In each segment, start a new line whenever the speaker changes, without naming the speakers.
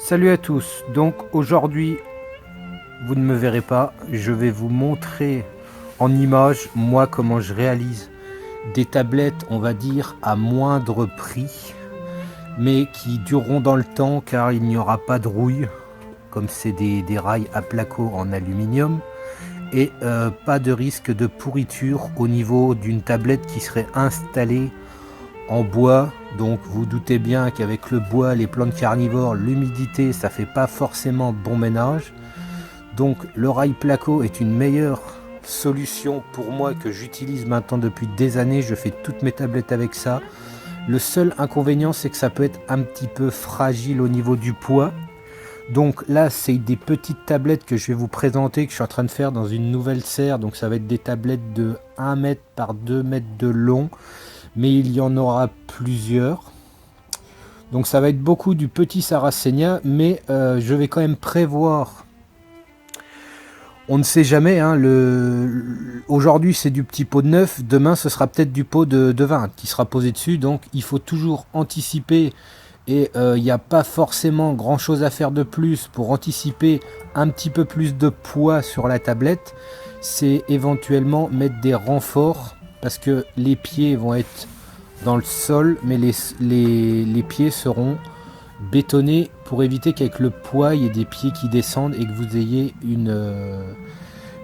Salut à tous, donc aujourd'hui vous ne me verrez pas, je vais vous montrer en image moi comment je réalise des tablettes on va dire à moindre prix mais qui dureront dans le temps car il n'y aura pas de rouille comme c'est des rails à placo en aluminium et pas de risque de pourriture au niveau d'une tablette qui serait installée en bois. Donc vous doutez bien qu'avec le bois, les plantes carnivores, l'humidité, ça fait pas forcément bon ménage. Donc le rail placo est une meilleure solution pour moi que j'utilise maintenant depuis des années. Je fais toutes mes tablettes avec ça. Le seul inconvénient, c'est que ça peut être un petit peu fragile au niveau du poids. Donc là, c'est des petites tablettes que je vais vous présenter, que je suis en train de faire dans une nouvelle serre. Donc ça va être des tablettes de 1 mètre par 2 mètres de long. Mais il y en aura plusieurs. Donc ça va être beaucoup du petit Sarracenia, mais je vais quand même prévoir. On ne sait jamais, hein, aujourd'hui c'est du petit pot de 9, demain ce sera peut-être du pot de 20 qui sera posé dessus, donc il faut toujours anticiper et il n'y a pas forcément grand chose à faire de plus pour anticiper un petit peu plus de poids sur la tablette. C'est éventuellement mettre des renforts parce que les pieds vont être dans le sol, mais les pieds seront bétonnés pour éviter qu'avec le poids, il y ait des pieds qui descendent et que vous ayez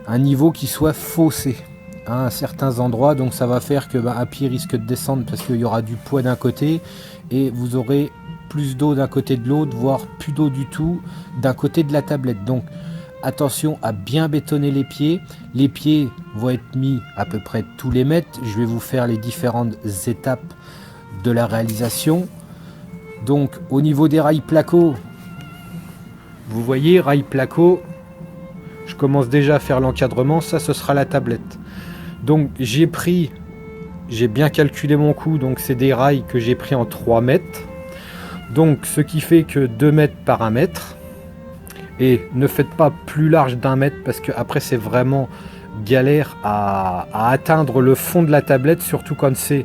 un niveau qui soit faussé à certains endroits. Donc ça va faire que un pied risque de descendre parce qu'il y aura du poids d'un côté et vous aurez plus d'eau d'un côté de l'autre, voire plus d'eau du tout d'un côté de la tablette. Donc attention à bien bétonner les pieds. Les pieds vont être mis à peu près tous les mètres. Je vais vous faire les différentes étapes de la réalisation. Donc au niveau des rails placo, vous voyez, rails placo, je commence déjà à faire l'encadrement. Ça, ce sera la tablette. Donc j'ai bien calculé mon coût. Donc c'est des rails que j'ai pris en 3 mètres. Donc ce qui fait que 2 mètres par 1 mètre. Et ne faites pas plus large d'1 mètre parce que après c'est vraiment galère à atteindre le fond de la tablette, surtout quand c'est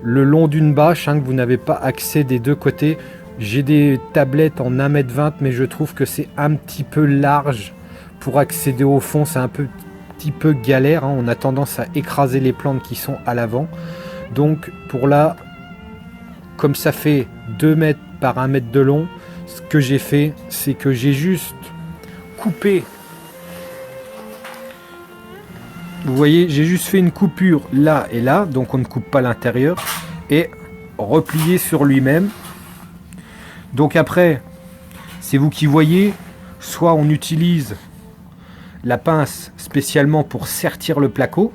le long d'une bâche, hein, que vous n'avez pas accès des deux côtés. J'ai des tablettes en 1,20 m, mais je trouve que c'est un petit peu large pour accéder au fond. C'est un petit peu galère, hein. On a tendance à écraser les plantes qui sont à l'avant. Donc pour là, comme ça fait 2 mètres par 1 mètre de long, ce que j'ai fait, c'est que j'ai juste coupé. Vous voyez, j'ai juste fait une coupure là et là, donc on ne coupe pas l'intérieur, et replié sur lui-même. Donc après, c'est vous qui voyez, soit on utilise la pince spécialement pour sertir le placo,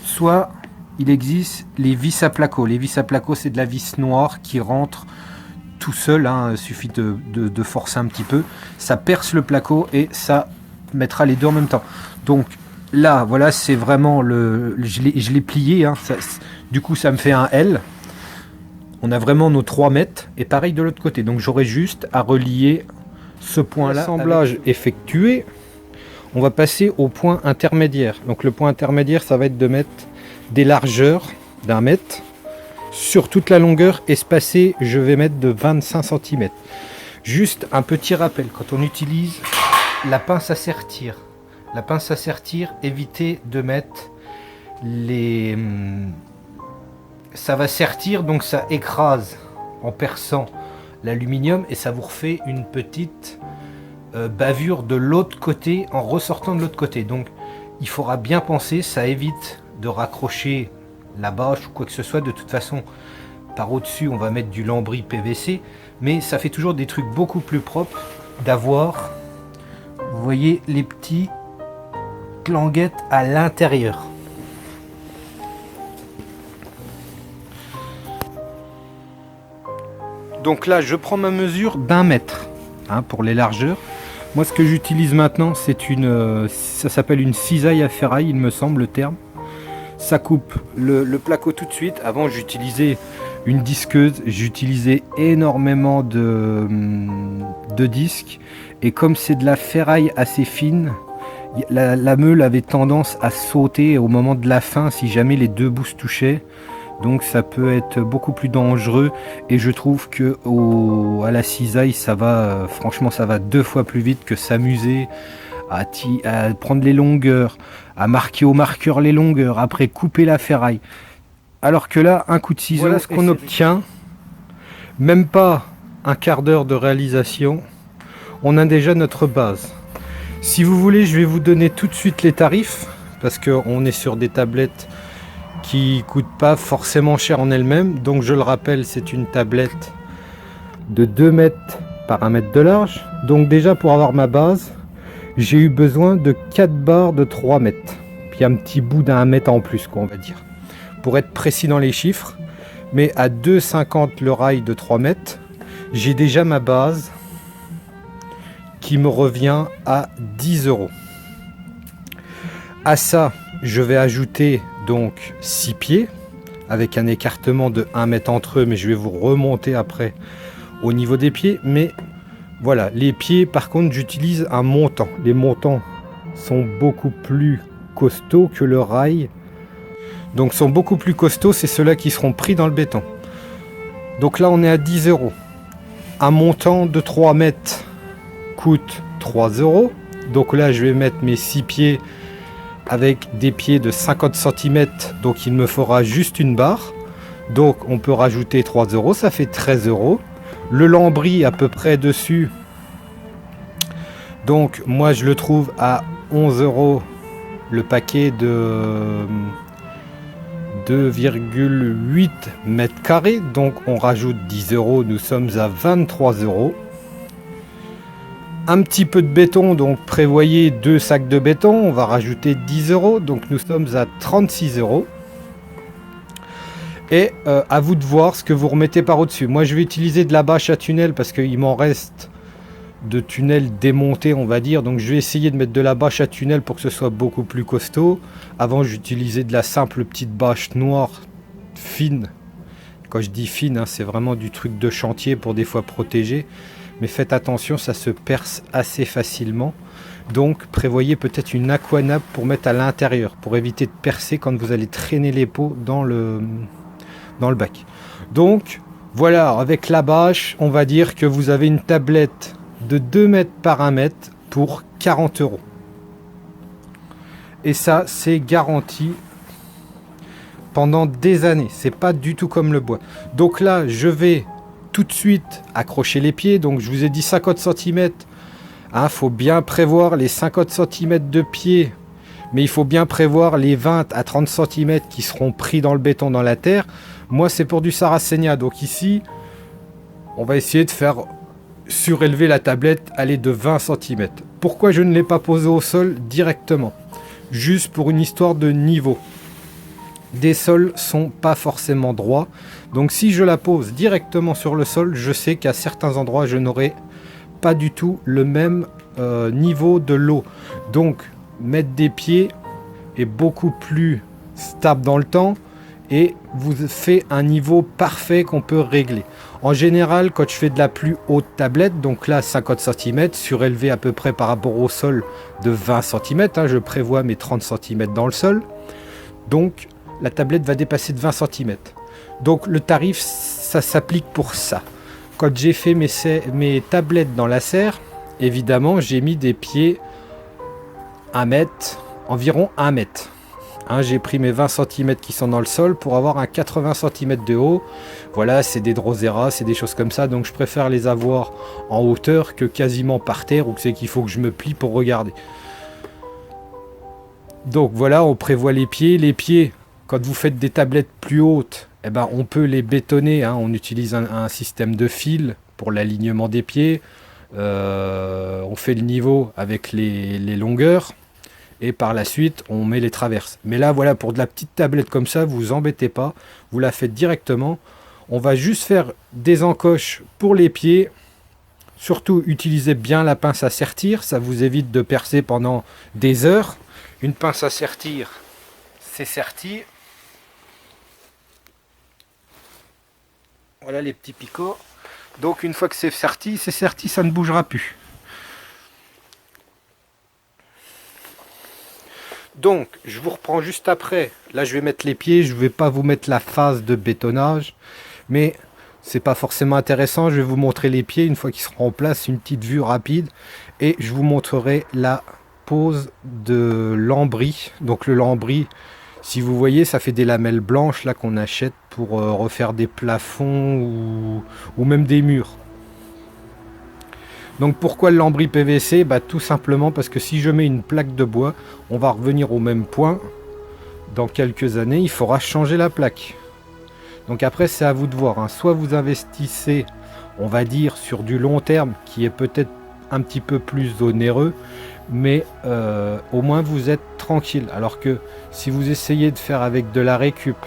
soit il existe les vis à placo. Les vis à placo, c'est de la vis noire qui rentre tout seul, hein, il suffit de forcer un petit peu, ça perce le placo et ça mettra les deux en même temps. Donc là, voilà, c'est vraiment je l'ai plié, hein, du coup ça me fait un L. On a vraiment nos 3 mètres et pareil de l'autre côté. Donc j'aurai juste à relier ce point-là. L'assemblage effectué, on va passer au point intermédiaire. Donc le point intermédiaire, ça va être de mettre des largeurs d'1 mètre. Sur toute la longueur espacée, je vais mettre de 25 cm. Juste un petit rappel, quand on utilise la pince à sertir, évitez de mettre les... Ça va sertir, donc ça écrase en perçant l'aluminium et ça vous refait une petite bavure de l'autre côté en ressortant de l'autre côté. Donc il faudra bien penser, ça évite de raccrocher la bâche ou quoi que ce soit. De toute façon, par au-dessus on va mettre du lambris PVC, mais ça fait toujours des trucs beaucoup plus propres d'avoir, vous voyez, les petits languettes à l'intérieur. Donc là je prends ma mesure d'1 mètre, hein, pour les largeurs. Moi ce que j'utilise maintenant, c'est ça s'appelle une cisaille à ferraille, il me semble le terme. Ça coupe le placo tout de suite. Avant j'utilisais une disqueuse, j'utilisais énormément de disques et comme c'est de la ferraille assez fine, la meule avait tendance à sauter au moment de la fin si jamais les deux bouts se touchaient. donc ça peut être beaucoup plus dangereux, et je trouve que à la cisaille ça va, franchement ça va 2 fois plus vite que s'amuser à prendre les longueurs, à marquer au marqueur les longueurs, après couper la ferraille. Alors que là, un coup de ciseau, voilà ce qu'on obtient, même pas un quart d'heure de réalisation, on a déjà notre base. Si vous voulez, je vais vous donner tout de suite les tarifs, parce qu'on est sur des tablettes qui coûtent pas forcément cher en elles-mêmes. Donc je le rappelle, c'est une tablette de 2 mètres par 1 mètre de large. Donc déjà pour avoir ma base, j'ai eu besoin de 4 barres de 3 mètres. Puis un petit bout d'1 mètre en plus, quoi, on va dire. Pour être précis dans les chiffres, mais à 2,50 le rail de 3 mètres, j'ai déjà ma base qui me revient à 10 €. À ça, je vais ajouter donc 6 pieds avec un écartement de 1 mètre entre eux, mais je vais vous remonter après au niveau des pieds. Mais voilà, les pieds, par contre, j'utilise un montant. Les montants sont beaucoup plus costauds que le rail. Donc sont beaucoup plus costauds, c'est ceux-là qui seront pris dans le béton. Donc là, on est à 10 €. Un montant de 3 mètres coûte 3 €. Donc là, je vais mettre mes 6 pieds avec des pieds de 50 cm. Donc il me fera juste une barre. Donc on peut rajouter 3 €, ça fait 13 €. Le lambris à peu près dessus, donc moi je le trouve à 11 € le paquet de 2,8 mètres carrés. Donc on rajoute 10 €, nous sommes à 23 €. Un petit peu de béton, donc prévoyez 2 sacs de béton, on va rajouter 10 €, donc nous sommes à 36 €. Et à vous de voir ce que vous remettez par au-dessus. Moi je vais utiliser de la bâche à tunnel parce qu'il m'en reste de tunnel démonté, on va dire. Donc je vais essayer de mettre de la bâche à tunnel pour que ce soit beaucoup plus costaud. Avant j'utilisais de la simple petite bâche noire fine. Quand je dis fine, hein, c'est vraiment du truc de chantier pour des fois protéger. Mais faites attention, ça se perce assez facilement. Donc prévoyez peut-être une aquanape pour mettre à l'intérieur, pour éviter de percer quand vous allez traîner les pots dans le bac. Donc voilà, avec la bâche, on va dire que vous avez une tablette de 2 mètres par 1 mètre pour 40 €. Et ça, c'est garanti pendant des années. C'est pas du tout comme le bois. Donc là, je vais tout de suite accrocher les pieds. Donc je vous ai dit 50 cm. Il faut bien prévoir les 50 cm de pied. Mais il faut bien prévoir les 20 à 30 cm qui seront pris dans le béton, dans la terre. Moi, c'est pour du Sarracenia. Donc ici, on va essayer de faire surélever la tablette, aller de 20 cm. Pourquoi je ne l'ai pas posée au sol directement? Juste pour une histoire de niveau. Des sols sont pas forcément droits. Donc si je la pose directement sur le sol, je sais qu'à certains endroits, je n'aurai pas du tout le même niveau de l'eau. Donc mettre des pieds est beaucoup plus stable dans le temps et vous fait un niveau parfait qu'on peut régler. En général, quand je fais de la plus haute tablette, donc là 50 cm, surélevé à peu près par rapport au sol de 20 cm, hein, je prévois mes 30 cm dans le sol, donc la tablette va dépasser de 20 cm. Donc le tarif, ça s'applique pour ça. Quand j'ai fait mes tablettes dans la serre, évidemment, j'ai mis des pieds 1 mètre, environ 1 mètre. Hein, j'ai pris mes 20 cm qui sont dans le sol pour avoir un 80 cm de haut. Voilà, c'est des Drosera, c'est des choses comme ça. Donc je préfère les avoir en hauteur que quasiment par terre, ou que c'est qu'il faut que je me plie pour regarder. Donc voilà, on prévoit les pieds. Les pieds, quand vous faites des tablettes plus hautes, eh ben, on peut les bétonner. Hein. On utilise un système de fil pour l'alignement des pieds. On fait le niveau avec les longueurs. Et par la suite, on met les traverses. Mais là, voilà, pour de la petite tablette comme ça, vous vous embêtez pas. Vous la faites directement. On va juste faire des encoches pour les pieds. Surtout, utilisez bien la pince à sertir. Ça vous évite de percer pendant des heures. Une pince à sertir, c'est serti. Voilà les petits picots. Donc, une fois que c'est serti, ça ne bougera plus. Donc, je vous reprends juste après. Là, je vais mettre les pieds. Je ne vais pas vous mettre la phase de bétonnage. Mais c'est pas forcément intéressant. Je vais vous montrer les pieds une fois qu'ils seront en place. Une petite vue rapide. Et je vous montrerai la pose de lambris. Donc, le lambris, si vous voyez, ça fait des lamelles blanches là qu'on achète pour refaire des plafonds ou même des murs. Donc pourquoi le lambris PVC? Tout simplement parce que si je mets une plaque de bois, on va revenir au même point. Dans quelques années, il faudra changer la plaque. Donc après, c'est à vous de voir, hein. Soit vous investissez, on va dire, sur du long terme, qui est peut-être un petit peu plus onéreux, mais au moins vous êtes tranquille. Alors que si vous essayez de faire avec de la récup,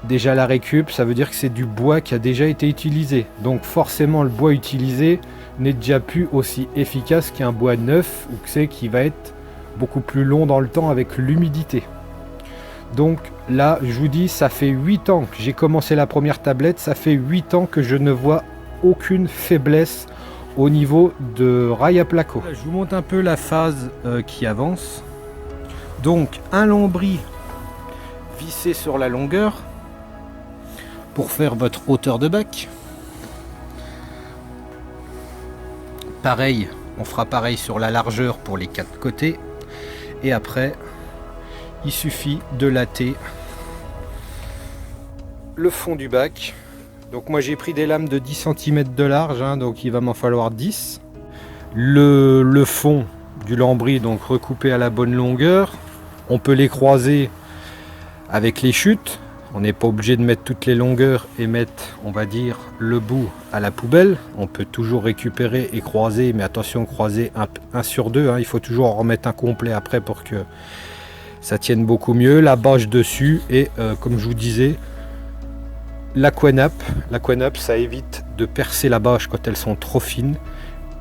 déjà la récup, ça veut dire que c'est du bois qui a déjà été utilisé. Donc forcément, le bois utilisé n'est déjà plus aussi efficace qu'un bois neuf ou que c'est qui va être beaucoup plus long dans le temps avec l'humidité. Donc là, je vous dis, ça fait 8 ans que j'ai commencé la première tablette. Ça fait 8 ans que je ne vois aucune faiblesse au niveau de rail à placo. Je vous montre un peu la phase qui avance. Donc un lambris vissé sur la longueur pour faire votre hauteur de bac. Pareil, on fera pareil sur la largeur pour les 4 côtés. Et après, il suffit de latter le fond du bac. Donc moi j'ai pris des lames de 10 cm de large, hein, donc il va m'en falloir 10. Le fond du lambris, donc recoupé à la bonne longueur. On peut les croiser avec les chutes. On n'est pas obligé de mettre toutes les longueurs et mettre, on va dire, le bout à la poubelle. On peut toujours récupérer et croiser, mais attention, croiser un sur deux, hein. Il faut toujours en remettre un complet après pour que ça tienne beaucoup mieux. La bâche dessus et comme je vous disais, l'aquanape. L'aquanape, ça évite de percer la bâche quand elles sont trop fines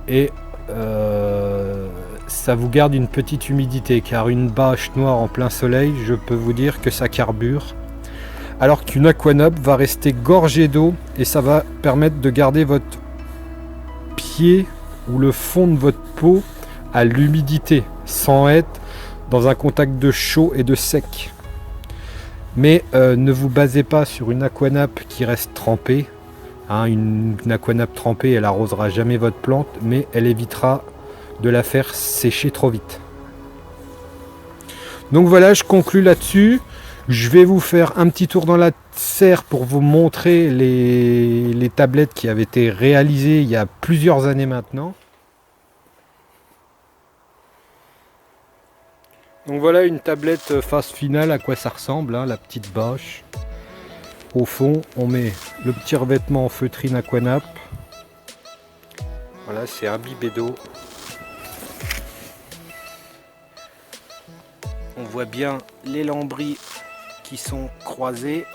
et ça vous garde une petite humidité, car une bâche noire en plein soleil, je peux vous dire que ça carbure. Alors qu'une aquanape va rester gorgée d'eau et ça va permettre de garder votre pied ou le fond de votre peau à l'humidité sans être dans un contact de chaud et de sec. Mais ne vous basez pas sur une aquanape qui reste trempée, hein. Une aquanape trempée, elle arrosera jamais votre plante, mais elle évitera de la faire sécher trop vite. Donc voilà, je conclus là-dessus. Je vais vous faire un petit tour dans la serre pour vous montrer les tablettes qui avaient été réalisées il y a plusieurs années maintenant. Donc voilà une tablette phase finale, à quoi ça ressemble, hein, la petite bâche. Au fond, on met le petit revêtement en feutrine aquanape. Voilà, c'est imbibé d'eau. On voit bien les lambris qui sont croisés.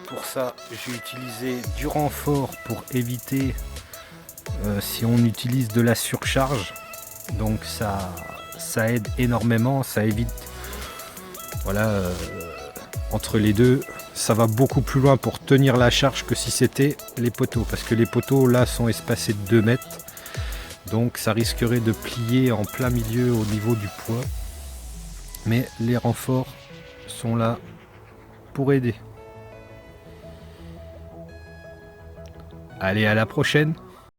Pour ça, j'ai utilisé du renfort pour éviter si on utilise de la surcharge. Donc ça aide énormément, ça évite, voilà, entre les deux, ça va beaucoup plus loin pour tenir la charge que si c'était les poteaux, parce que les poteaux là sont espacés de 2 mètres, donc ça risquerait de plier en plein milieu au niveau du poids. Mais les renforts sont là pour aider. Allez, à la prochaine!